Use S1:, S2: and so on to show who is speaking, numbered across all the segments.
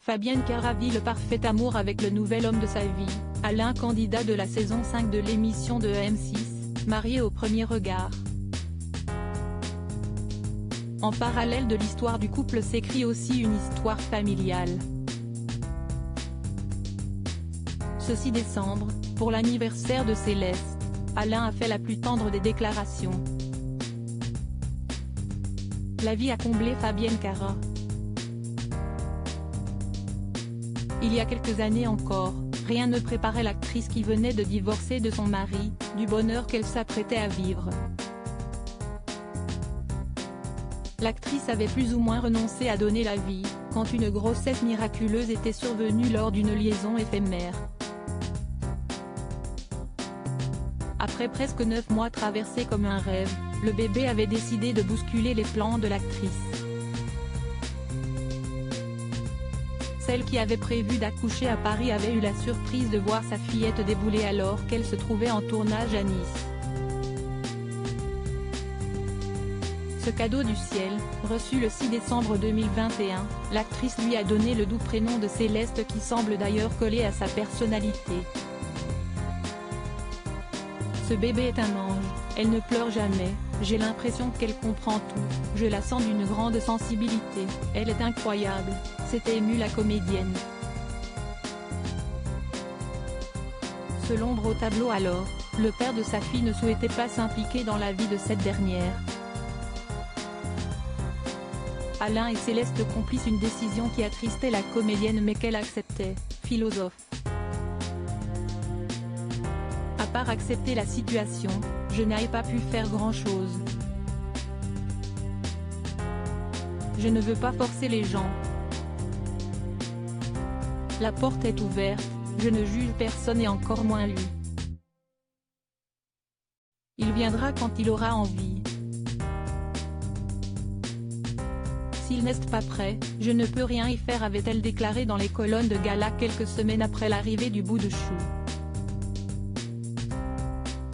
S1: Fabienne Cara vit le parfait amour avec le nouvel homme de sa vie, Alain, candidat de la saison 5 de l'émission de M6, Marié au premier regard. En parallèle de l'histoire du couple s'écrit aussi une histoire familiale. Ce 6 décembre, pour l'anniversaire de Céleste, Alain a fait la plus tendre des déclarations. La vie a comblé Fabienne Cara. Il y a quelques années encore, rien ne préparait l'actrice qui venait de divorcer de son mari, du bonheur qu'elle s'apprêtait à vivre. L'actrice avait plus ou moins renoncé à donner la vie, quand une grossesse miraculeuse était survenue lors d'une liaison éphémère. Après presque 9 mois traversés comme un rêve, le bébé avait décidé de bousculer les plans de l'actrice. Celle qui avait prévu d'accoucher à Paris avait eu la surprise de voir sa fillette débouler alors qu'elle se trouvait en tournage à Nice. Ce cadeau du ciel, reçu le 6 décembre 2021, l'actrice lui a donné le doux prénom de Céleste qui semble d'ailleurs coller à sa personnalité. Ce bébé est un ange, elle ne pleure jamais, j'ai l'impression qu'elle comprend tout, je la sens d'une grande sensibilité, elle est incroyable, s'était émue la comédienne. Selon l'ombre au tableau alors, le père de sa fille ne souhaitait pas s'impliquer dans la vie de cette dernière. Alain et Céleste complissent une décision qui attristait la comédienne mais qu'elle acceptait, philosophe. À part accepter la situation, je n'ai pas pu faire grand-chose. Je ne veux pas forcer les gens. La porte est ouverte, je ne juge personne et encore moins lui. Il viendra quand il aura envie. S'il n'est pas prêt, je ne peux rien y faire, avait-elle déclaré dans les colonnes de Gala quelques semaines après l'arrivée du bout de chou.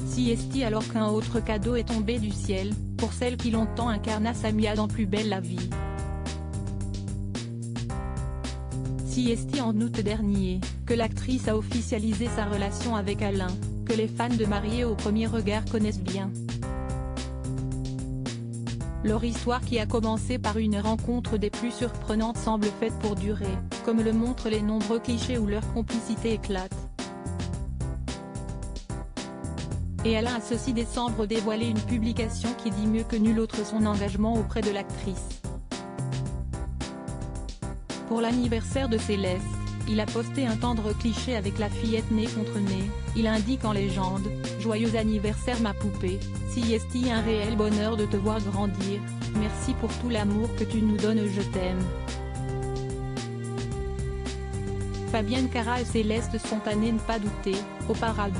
S1: Siesti alors qu'un autre cadeau est tombé du ciel, pour celle qui longtemps incarna Samia dans Plus belle la vie. Siesti en août dernier, que l'actrice a officialisé sa relation avec Alain, que les fans de Marié au premier regard connaissent bien. Leur histoire qui a commencé par une rencontre des plus surprenantes semble faite pour durer, comme le montrent les nombreux clichés où leur complicité éclate. Et Alain a ce 6 décembre dévoilé une publication qui dit mieux que nul autre son engagement auprès de l'actrice. Pour l'anniversaire de Céleste, il a posté un tendre cliché avec la fillette nez contre nez, il indique en légende « Joyeux anniversaire ma poupée, Siesti, un réel bonheur de te voir grandir, merci pour tout l'amour que tu nous donnes, je t'aime ». Fabienne Cara et Céleste sont à ne pas douter, au paradis.